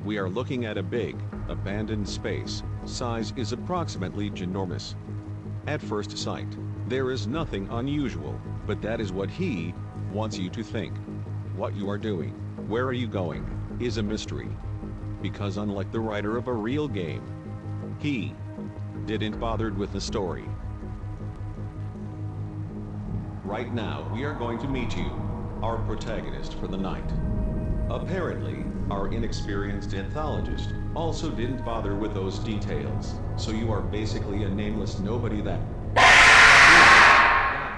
We are looking at a big, abandoned space. Size is approximately ginormous. At first sight, there is nothing unusual, but that is what he wants you to think. What you are doing, where are you going, is a mystery. Because unlike the writer of a real game, he didn't bother with the story. Right now, we are going to meet you, our protagonist for the night. Apparently, our inexperienced anthologist also didn't bother with those details, so you are basically a nameless nobody that... God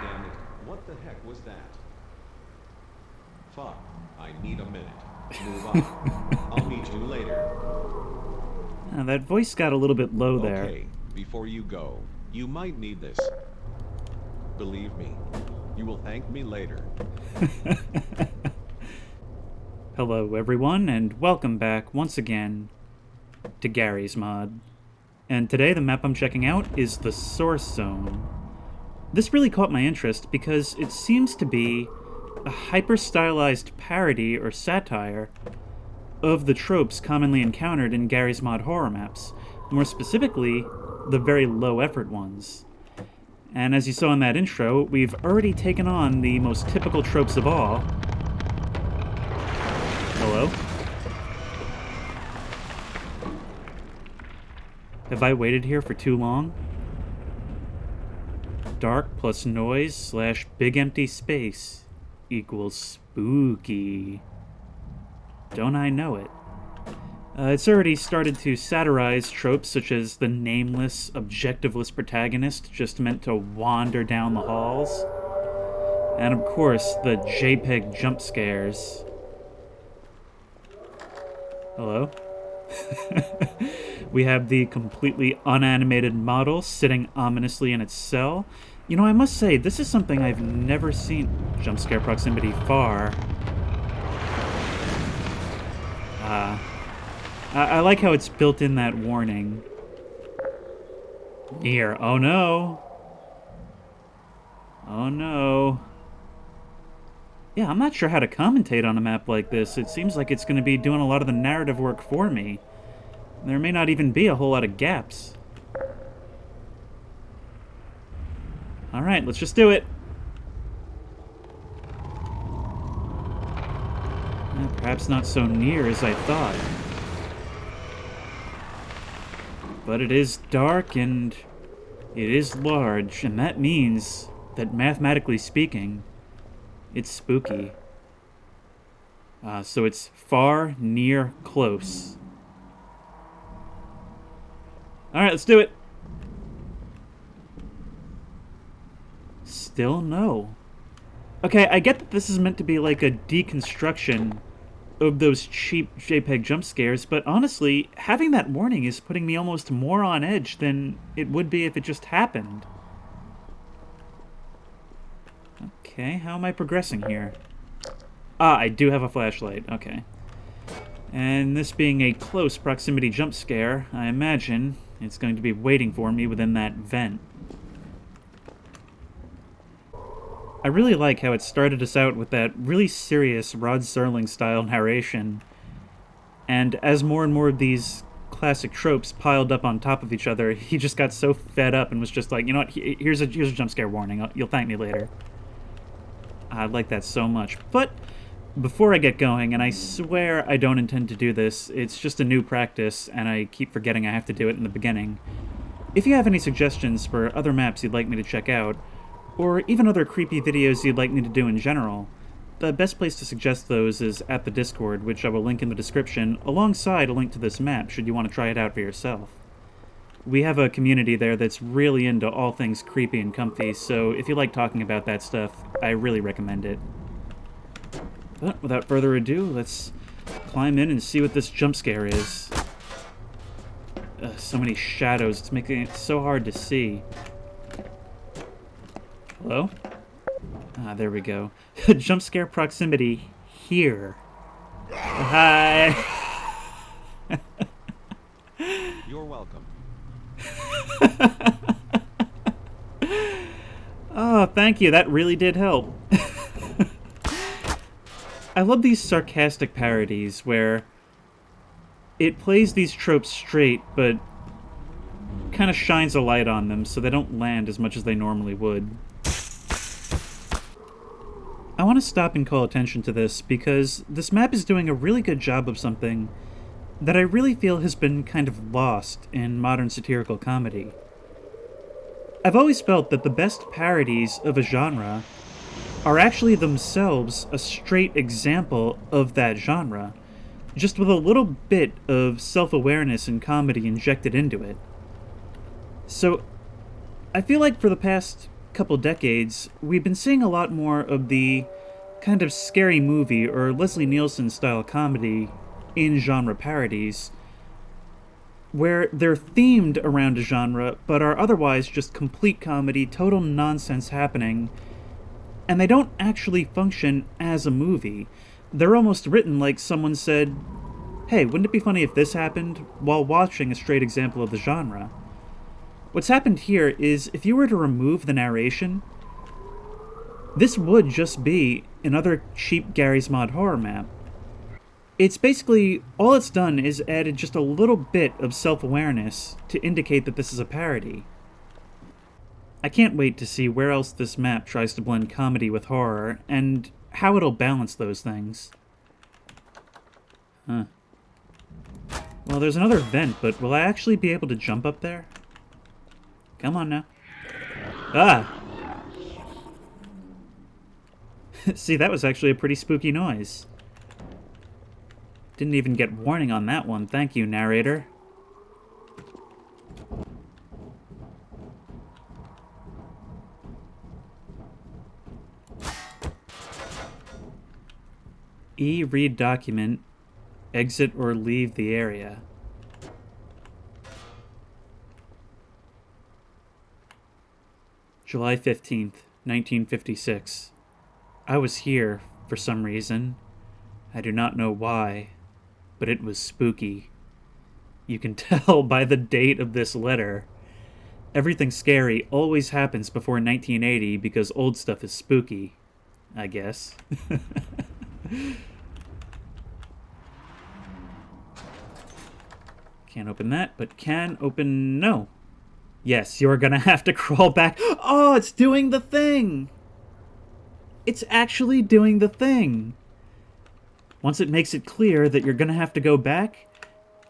damn it, what the heck was that? Fuck, I need a minute. Move on. I'll meet you later. That voice got a little bit low there. Okay, before you go, you might need this. Believe me, you will thank me later. Hello everyone, and welcome back once again to Garry's Mod. And today the map I'm checking out is the Source Zone. This really caught my interest because it seems to be a hyper-stylized parody or satire of the tropes commonly encountered in Garry's Mod horror maps, more specifically, the very low-effort ones. And as you saw in that intro, we've already taken on the most typical tropes of all. Hello? Have I waited here for too long? Dark plus noise slash big empty space equals spooky. Don't I know it? It's already started to satirize tropes such as the nameless, objectiveless protagonist just meant to wander down the halls. And of course, the JPEG jump scares. Hello? We have the completely unanimated model sitting ominously in its cell. You know, I must say, this is something I've never seen. Jump scare proximity far. I like how it's built in that warning. Near. Oh no. Oh no. Yeah, I'm not sure how to commentate on a map like this. It seems like it's going to be doing a lot of the narrative work for me. There may not even be a whole lot of gaps. Alright, let's just do it. Perhaps not so near as I thought. But it is dark and it is large, and that means that mathematically speaking, it's spooky. So it's far, near, close. Alright, let's do it. Still no. Okay, I get that this is meant to be like a deconstruction of those cheap JPEG jump scares, but honestly, having that warning is putting me almost more on edge than it would be if it just happened. Okay, how am I progressing here? I do have a flashlight, okay. And this being a close proximity jump scare, I imagine it's going to be waiting for me within that vent. I really like how it started us out with that really serious Rod Serling style narration. And as more and more of these classic tropes piled up on top of each other, he just got so fed up and was just like, you know what, here's a jump scare warning, you'll thank me later. I like that so much. But before I get going, and I swear I don't intend to do this, it's just a new practice, and I keep forgetting I have to do it in the beginning. If you have any suggestions for other maps you'd like me to check out, or even other creepy videos you'd like me to do in general, the best place to suggest those is at the Discord, which I will link in the description, alongside a link to this map should you want to try it out for yourself. We have a community there that's really into all things creepy and comfy, so if you like talking about that stuff, I really recommend it. But without further ado, let's climb in and see what this jump scare is. So many shadows, it's making it so hard to see. Hello? There we go. Jump scare proximity here. Hi! You're welcome. Oh, thank you. That really did help. I love these sarcastic parodies where it plays these tropes straight, but kind of shines a light on them so they don't land as much as they normally would. I want to stop and call attention to this because this map is doing a really good job of something that I really feel has been kind of lost in modern satirical comedy. I've always felt that the best parodies of a genre are actually themselves a straight example of that genre, just with a little bit of self-awareness and comedy injected into it. So, I feel like for the past couple decades, we've been seeing a lot more of the kind of scary movie or Leslie Nielsen style comedy in genre parodies, where they're themed around a genre but are otherwise just complete comedy, total nonsense happening, and they don't actually function as a movie. They're almost written like someone said, hey, wouldn't it be funny if this happened, while watching a straight example of the genre. What's happened here is, if you were to remove the narration, this would just be another cheap Garry's Mod horror map. It's basically, all it's done is added just a little bit of self-awareness to indicate that this is a parody. I can't wait to see where else this map tries to blend comedy with horror, and how it'll balance those things. Huh. Well, there's another vent, but will I actually be able to jump up there? Come on now. Ah! See, that was actually a pretty spooky noise. Didn't even get warning on that one. Thank you, narrator. E. Read document. Exit or leave the area. July 15th, 1956. I was here, for some reason. I do not know why, but it was spooky. You can tell by the date of this letter. Everything scary always happens before 1980 because old stuff is spooky, I guess. Can't open that, but can open... no. Yes, you're gonna have to crawl back. Oh, it's doing the thing! It's actually doing the thing! Once it makes it clear that you're gonna have to go back,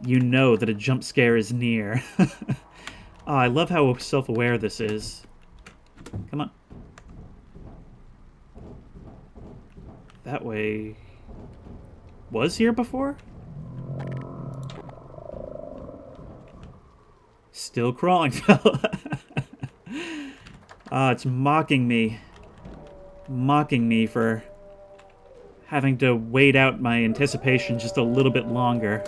you know that a jump scare is near. Oh, I love how self-aware this is. Come on. That way... was here before? Still crawling, fella. Ah, it's mocking me. Mocking me for having to wait out my anticipation just a little bit longer.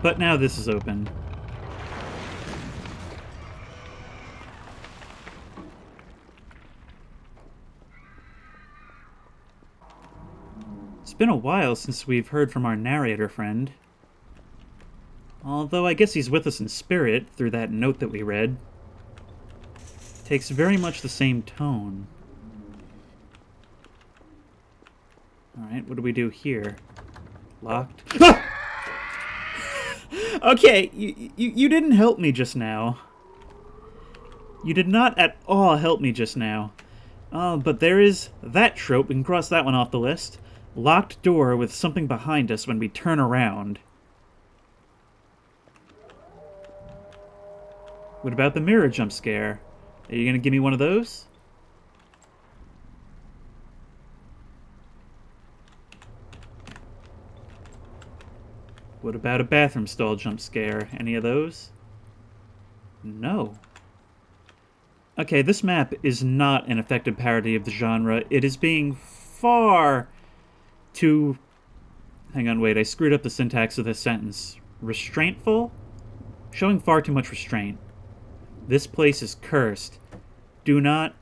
But now this is open. It's been a while since we've heard from our narrator friend. Although I guess he's with us in spirit through that note that we read. Takes very much the same tone. Alright, what do we do here? Locked. Okay, you didn't help me just now. You did not at all help me just now. But there is that trope. We can cross that one off the list. Locked door with something behind us when we turn around. What about the mirror jump scare? Are you gonna give me one of those? What about a bathroom stall jump scare? Any of those? No. Okay, this map is not an effective parody of the genre. It is being far too... hang on, wait, I screwed up the syntax of this sentence. Restraintful? Showing far too much restraint. This place is cursed. Do not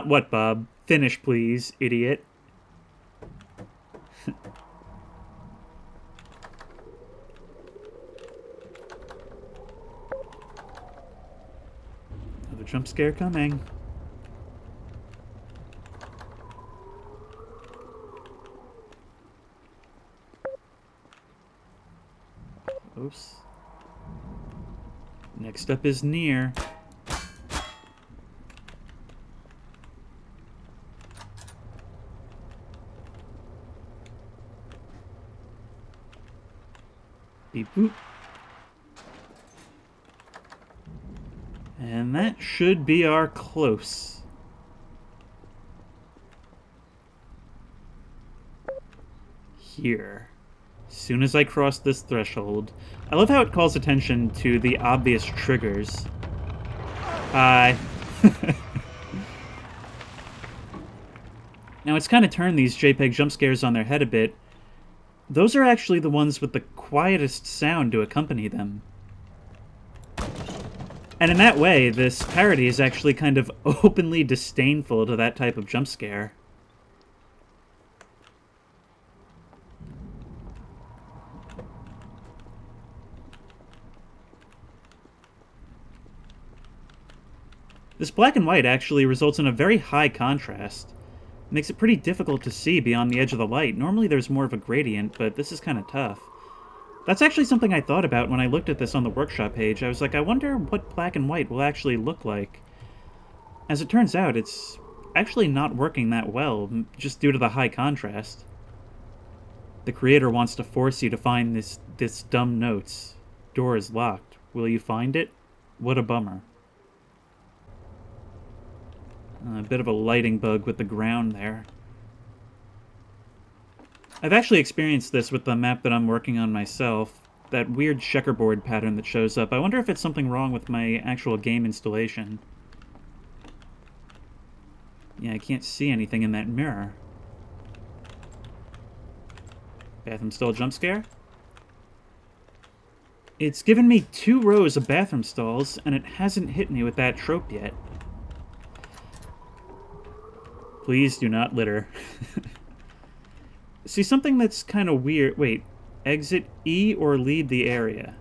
what, Bob? Finish, please, idiot. Another jump scare coming. Close. Next up is near. Beep boop. And that should be our close. Here. As soon as I cross this threshold. I love how it calls attention to the obvious triggers. Hi. Now it's kind of turned these JPEG jump scares on their head a bit. Those are actually the ones with the quietest sound to accompany them. And in that way, this parody is actually kind of openly disdainful to that type of jump scare. This black and white actually results in a very high contrast. It makes it pretty difficult to see beyond the edge of the light. Normally there's more of a gradient, but this is kind of tough. That's actually something I thought about when I looked at this on the workshop page. I was like, I wonder what black and white will actually look like. As it turns out, it's actually not working that well, just due to the high contrast. The creator wants to force you to find this dumb notes. Door is locked. Will you find it? What a bummer. A bit of a lighting bug with the ground there. I've actually experienced this with the map that I'm working on myself. That weird checkerboard pattern that shows up. I wonder if it's something wrong with my actual game installation. Yeah, I can't see anything in that mirror. Bathroom stall jump scare? It's given me 2 rows of bathroom stalls, and it hasn't hit me with that trope yet. Please do not litter. See, something that's kind of weird... Wait, exit E or leave the area?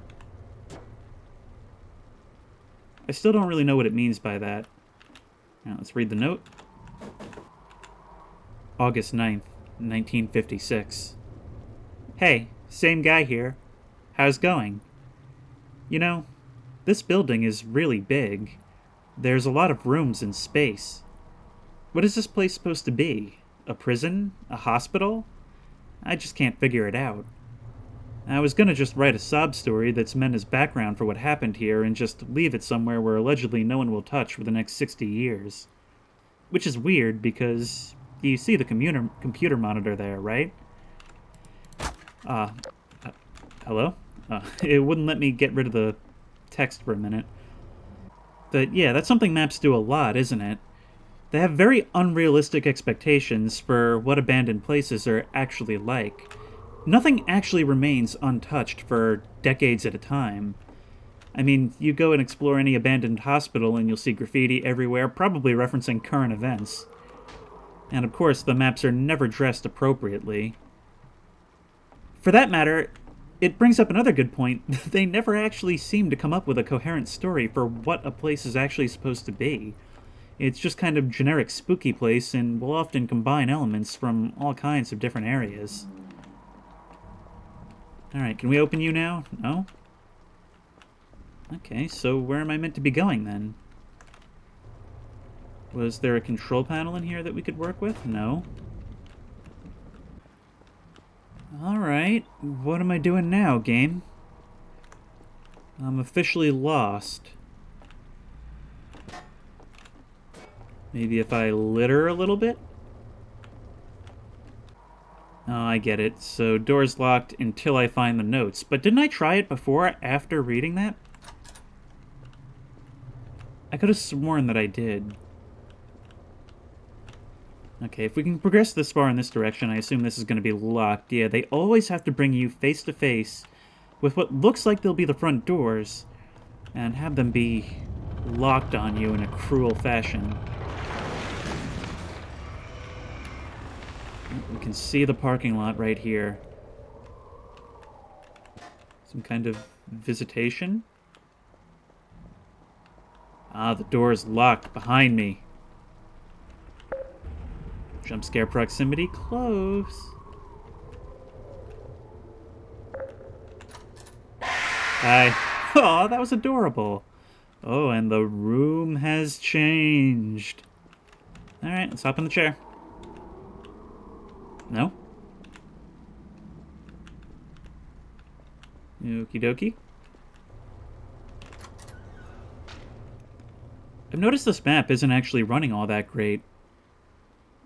I still don't really know what it means by that. Now, let's read the note. August 9th, 1956. Hey, same guy here. How's going? You know, this building is really big. There's a lot of rooms and space. What is this place supposed to be? A prison? A hospital? I just can't figure it out. I was gonna just write a sob story that's meant as background for what happened here and just leave it somewhere where allegedly no one will touch for the next 60 years. Which is weird because you see the computer monitor there, right? Hello? It wouldn't let me get rid of the text for a minute. But yeah, that's something maps do a lot, isn't it? They have very unrealistic expectations for what abandoned places are actually like. Nothing actually remains untouched for decades at a time. I mean, you go and explore any abandoned hospital and you'll see graffiti everywhere, probably referencing current events. And of course, the maps are never dressed appropriately. For that matter, it brings up another good point. They never actually seem to come up with a coherent story for what a place is actually supposed to be. It's just kind of generic spooky place and will often combine elements from all kinds of different areas. Alright, can we open you now? No? Okay, so where am I meant to be going then? Was there a control panel in here that we could work with? No. Alright, what am I doing now, game? I'm officially lost. Maybe if I litter a little bit? Oh, I get it. So, door's locked until I find the notes. But didn't I try it before, after reading that? I could have sworn that I did. Okay, if we can progress this far in this direction, I assume this is going to be locked. Yeah, they always have to bring you face to face with what looks like they'll be the front doors, and have them be locked on you in a cruel fashion. We can see the parking lot right here. Some kind of visitation? Ah, the door is locked behind me. Jump scare proximity close. Hi. Oh, that was adorable. Oh, and the room has changed. Alright, let's hop in the chair. No? Okie dokie. I've noticed this map isn't actually running all that great.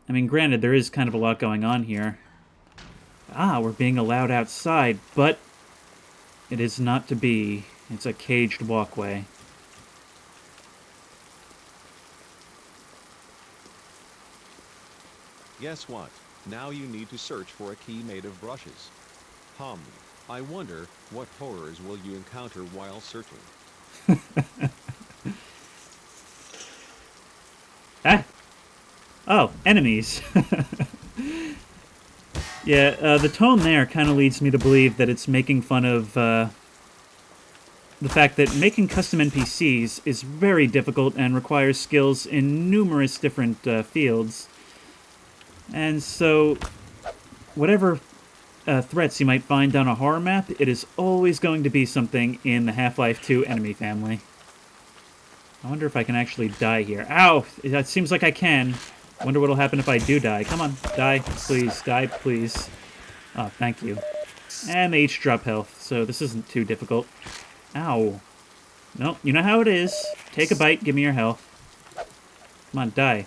I mean, granted, there is kind of a lot going on here. Ah, we're being allowed outside, but it is not to be. It's a caged walkway. Guess what? Now you need to search for a key made of brushes. I wonder what horrors will you encounter while searching. Ah! Oh, enemies. Yeah, the tone there kind of leads me to believe that it's making fun of the fact that making custom NPCs is very difficult and requires skills in numerous different fields. And so, whatever threats you might find on a horror map, it is always going to be something in the Half-Life 2 enemy family. I wonder if I can actually die here. Ow! It seems like I can. Wonder what'll happen if I do die. Come on, die, please, die, please. Oh, thank you. And they each drop health, so this isn't too difficult. Ow. No, you know how it is. Take a bite, give me your health. Come on, die.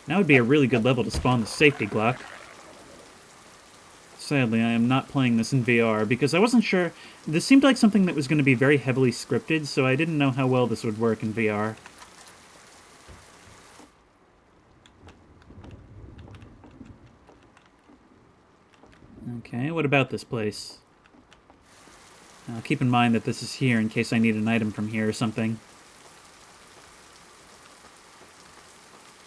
Now would be a really good level to spawn the safety Glock. Sadly, I am not playing this in VR because I wasn't sure. This seemed like something that was going to be very heavily scripted, so I didn't know how well this would work in VR. Okay, what about this place? Keep in mind that this is here in case I need an item from here or something.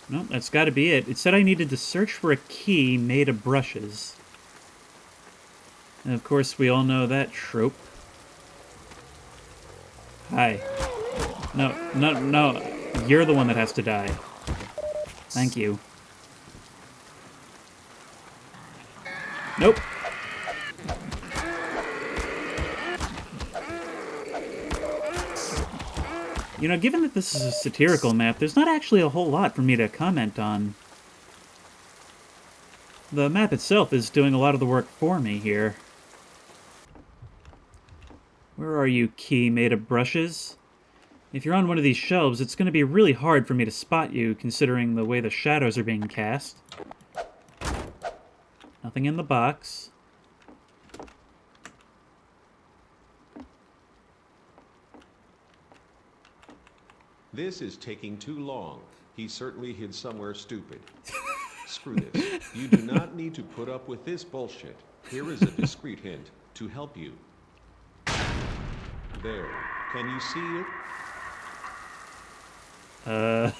No, that's got to be it. It said I needed to search for a key made of brushes. And of course, we all know that trope. Hi. No, no, no. You're the one that has to die. Thank you. Nope. You know, given that this is a satirical map, there's not actually a whole lot for me to comment on. The map itself is doing a lot of the work for me here. Where are you, key made of brushes? If you're on one of these shelves, it's going to be really hard for me to spot you, considering the way the shadows are being cast. Nothing in the box. This is taking too long. He certainly hid somewhere stupid. Screw this. You do not need to put up with this bullshit. Here is a discreet hint to help you. There. Can you see it?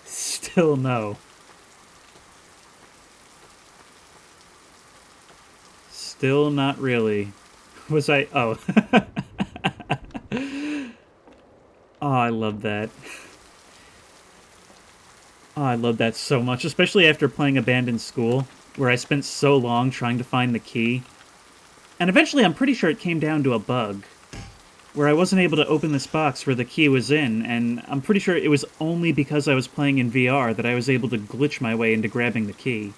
Still no. Still not really. Was I... Oh. Oh, I love that. Oh, I love that so much, especially after playing Abandoned School, where I spent so long trying to find the key. And eventually, I'm pretty sure it came down to a bug, where I wasn't able to open this box where the key was in, and I'm pretty sure it was only because I was playing in VR that I was able to glitch my way into grabbing the key.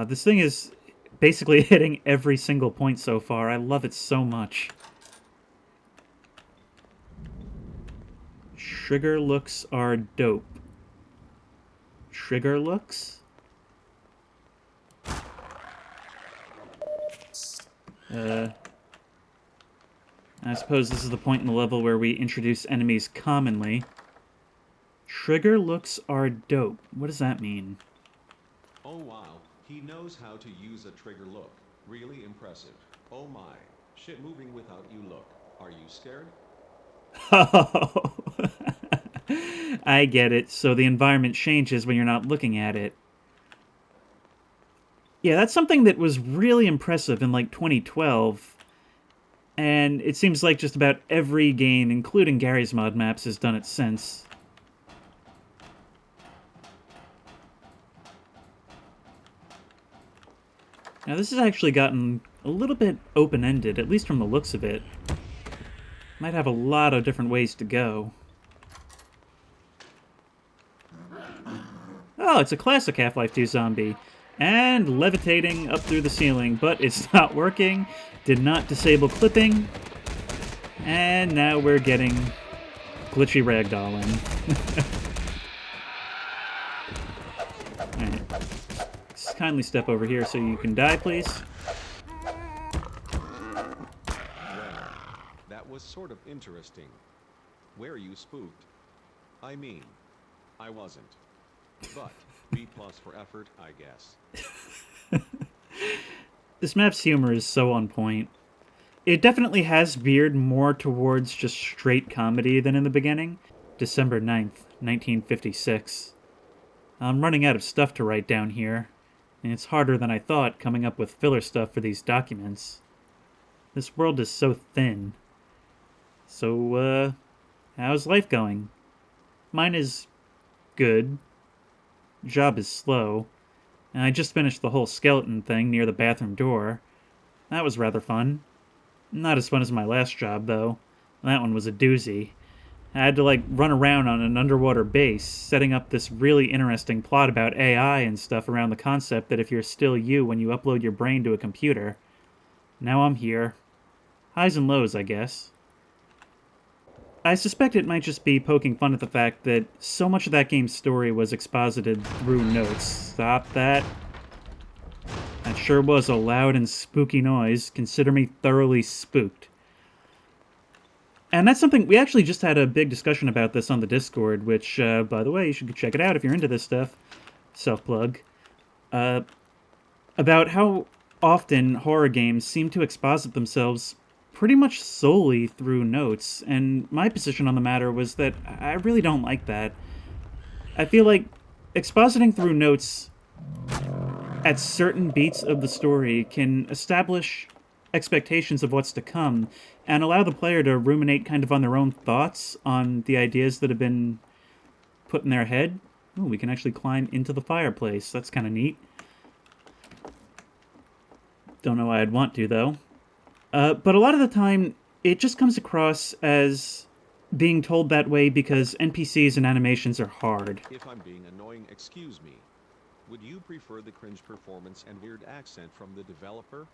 This thing is basically hitting every single point so far. I love it so much. Trigger looks are dope. Trigger looks? I suppose this is the point in the level where we introduce enemies commonly. Trigger looks are dope. What does that mean? Oh wow, he knows how to use a trigger look. Really impressive. Oh my, shit moving without you look. Are you scared? Oh, I get it. So the environment changes when you're not looking at it. Yeah, that's something that was really impressive in like 2012. And it seems like just about every game, including Garry's mod maps, has done it since. Now this has actually gotten a little bit open-ended, at least from the looks of it. Might have a lot of different ways to go. Oh, it's a classic Half-Life 2 zombie. And levitating up through the ceiling, but it's not working. Did not disable clipping. And now we're getting glitchy ragdolling. Alright. Just kindly step over here so you can die, please. Well, that was sort of interesting. Where you spooked. I mean, I wasn't. But B+ for effort, I guess. This map's humor is so on point. It definitely has veered more towards just straight comedy than in the beginning. December 9th, 1956. I'm running out of stuff to write down here, and it's harder than I thought coming up with filler stuff for these documents. This world is so thin. So, how's life going? Mine is good. Job is slow. And I just finished the whole skeleton thing near the bathroom door. That was rather fun. Not as fun as my last job, though. That one was a doozy. I had to, run around on an underwater base, setting up this really interesting plot about AI and stuff around the concept that if you're still you when you upload your brain to a computer. Now I'm here. Highs and lows, I guess. I suspect it might just be poking fun at the fact that so much of that game's story was exposited through notes. Stop that. That sure was a loud and spooky noise. Consider me thoroughly spooked. And that's something, we actually just had a big discussion about this on the Discord, which, by the way, you should check it out if you're into this stuff. Self-plug. About how often horror games seem to exposit themselves pretty much solely through notes, and my position on the matter was that I really don't like that. I feel like expositing through notes at certain beats of the story can establish expectations of what's to come and allow the player to ruminate kind of on their own thoughts on the ideas that have been put in their head. Ooh, we can actually climb into the fireplace. That's kind of neat. Don't know why I'd want to, though. But a lot of the time, it just comes across as being told that way because NPCs and animations are hard. If I'm being annoying, excuse me. Would you prefer the cringe performance and weird accent from the developer?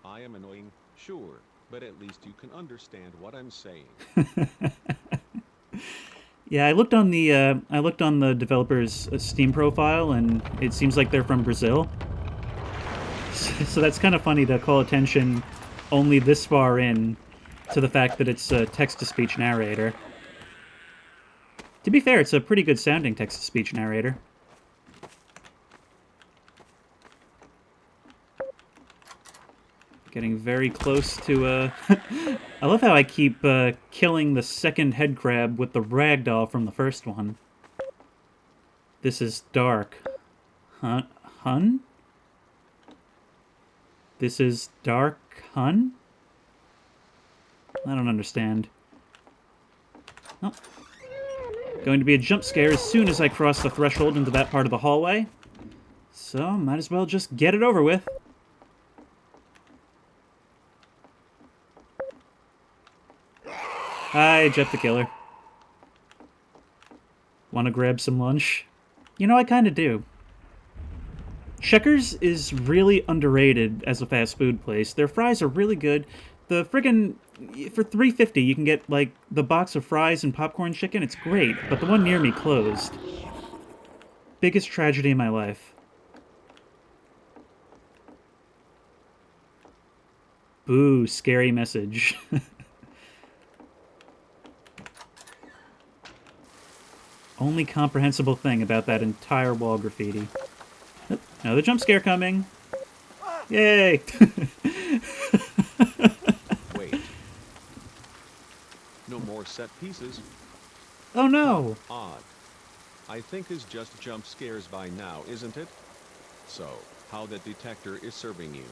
I am annoying, sure, but at least you can understand what I'm saying. Yeah, I looked on the developer's Steam profile, and it seems like they're from Brazil. So that's kind of funny to call attention only this far in to the fact that it's a text-to-speech narrator. To be fair, it's a pretty good sounding text-to-speech narrator. Getting very close to, I love how I keep killing the second head crab with the ragdoll from the first one. This is dark. Hun? This is dark, hun? I don't understand. Oh. Going to be a jump scare as soon as I cross the threshold into that part of the hallway. So, might as well just get it over with. Hi, Jeff the Killer. Want to grab some lunch? You know, I kind of do. Checkers is really underrated as a fast food place. Their fries are really good. The friggin' for $3.50 you can get the box of fries and popcorn chicken. It's great, but the one near me closed. Biggest tragedy in my life. Boo, scary message. Only comprehensible thing about that entire wall graffiti. Oh, another jump scare coming. Yay! Wait. No more set pieces? Oh no! Odd. I think it's just jump scares by now, isn't it? So, how that detector is serving you?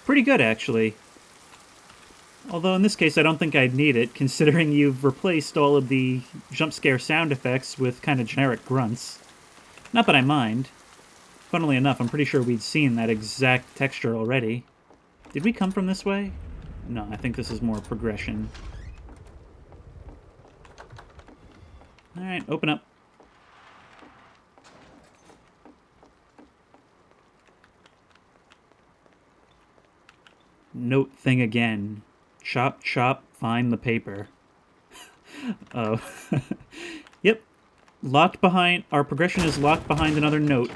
Pretty good, actually. Although in this case I don't think I'd need it, considering you've replaced all of the jump scare sound effects with kind of generic grunts. Not that I mind. Funnily enough, I'm pretty sure we'd seen that exact texture already. Did we come from this way? No, I think this is more progression. Alright, open up. Note thing again. Chop, chop, find the paper. Oh. Yep. Locked behind... Our progression is locked behind another note.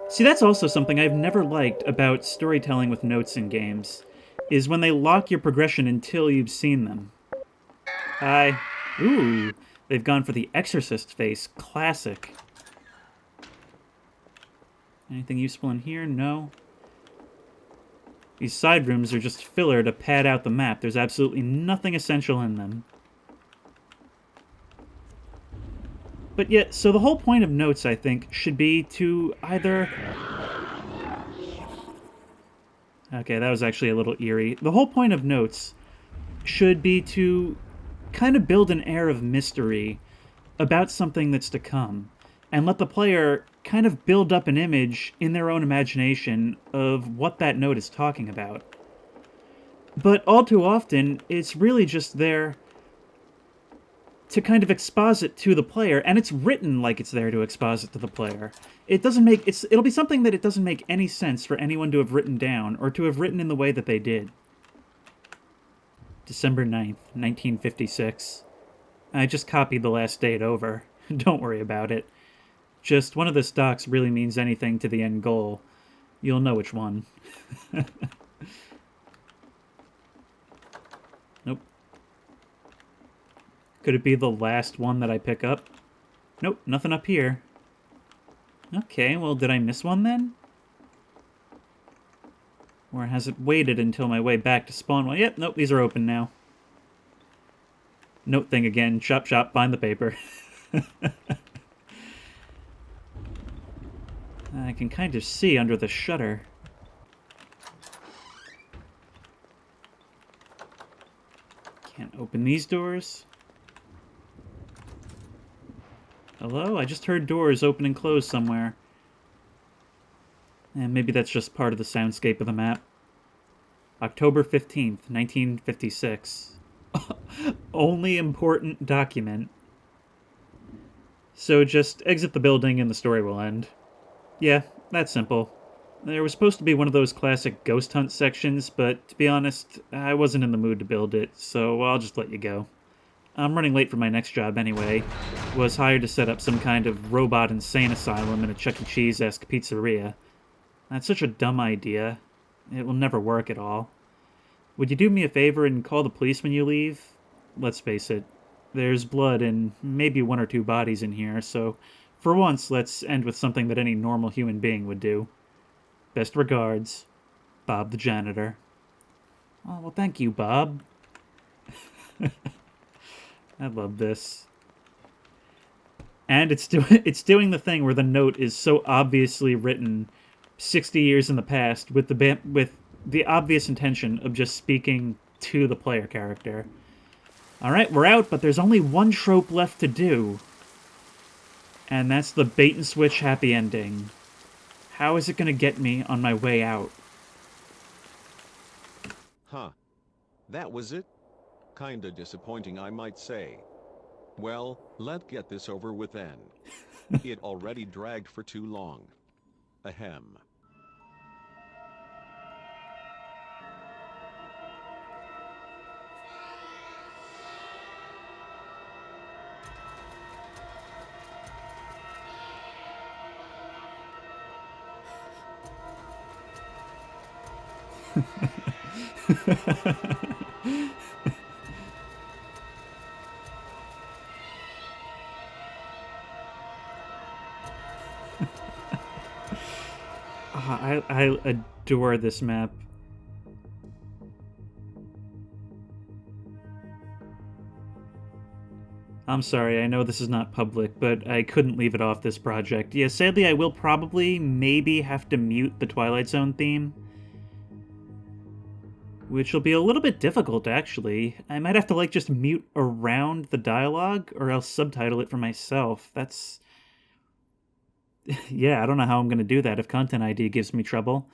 See, that's also something I've never liked about storytelling with notes in games, is when they lock your progression until you've seen them. Hi. Ooh, they've gone for the Exorcist face. Classic. Anything useful in here? No. These side rooms are just filler to pad out the map. There's absolutely nothing essential in them. But yet, so the whole point of notes, I think, should be to either... Okay, that was actually a little eerie. The whole point of notes should be to kind of build an air of mystery about something that's to come, and let the player kind of build up an image in their own imagination of what that note is talking about. But all too often, it's really just there to kind of exposit to the player, and it's written like it's there to exposit to the player. It doesn't make... It'll be something that it doesn't make any sense for anyone to have written down, or to have written in the way that they did. December 9th, 1956. I just copied the last date over. Don't worry about it. Just one of the stocks really means anything to the end goal. You'll know which one. Nope. Could it be the last one that I pick up? Nope, nothing up here. Okay, well, did I miss one then? Or has it waited until my way back to spawn? Well, yep, nope, these are open now. Note thing again. Chop, chop, find the paper. I can kind of see under the shutter. Can't open these doors. Hello? I just heard doors open and close somewhere. And maybe that's just part of the soundscape of the map. October 15th, 1956. Only important document. So just exit the building and the story will end. Yeah, that's simple. There was supposed to be one of those classic ghost hunt sections, but to be honest, I wasn't in the mood to build it, so I'll just let you go. I'm running late for my next job anyway. Was hired to set up some kind of robot insane asylum in a Chuck E. Cheese-esque pizzeria. That's such a dumb idea. It will never work at all. Would you do me a favor and call the police when you leave? Let's face it, there's blood and maybe one or two bodies in here, so for once, let's end with something that any normal human being would do. Best regards, Bob the janitor. Oh, well, thank you, Bob. I love this. And it's doing the thing where the note is so obviously written 60 years in the past with the obvious intention of just speaking to the player character. Alright, we're out, but there's only one trope left to do. And that's the bait and switch happy ending. How is it going to get me on my way out? Huh. That was it? Kinda disappointing, I might say. Well, let's get this over with then. It already dragged for too long. Ahem. I adore this map. I'm sorry, I know this is not public, but I couldn't leave it off this project. Yeah, sadly I will probably maybe have to mute the Twilight Zone theme. Which will be a little bit difficult, actually. I might have to, like, just mute around the dialogue, or else subtitle it for myself. Yeah, I don't know how I'm going to do that if Content ID gives me trouble.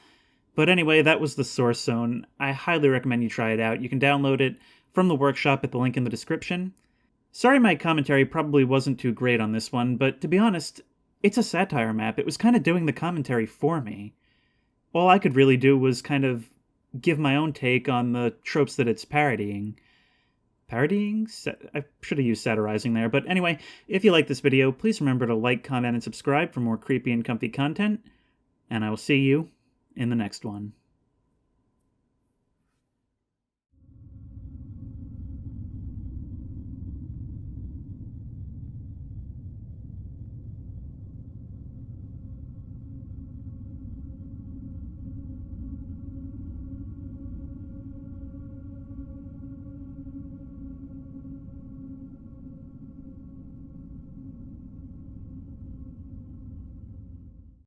But anyway, that was the Source Zone. I highly recommend you try it out. You can download it from the workshop at the link in the description. Sorry my commentary probably wasn't too great on this one, but to be honest, it's a satire map. It was kind of doing the commentary for me. All I could really do was kind of give my own take on the tropes that it's parodying. Parodying? I should have used satirizing there. But anyway, if you like this video, please remember to like, comment, and subscribe for more creepy and comfy content. And I will see you in the next one.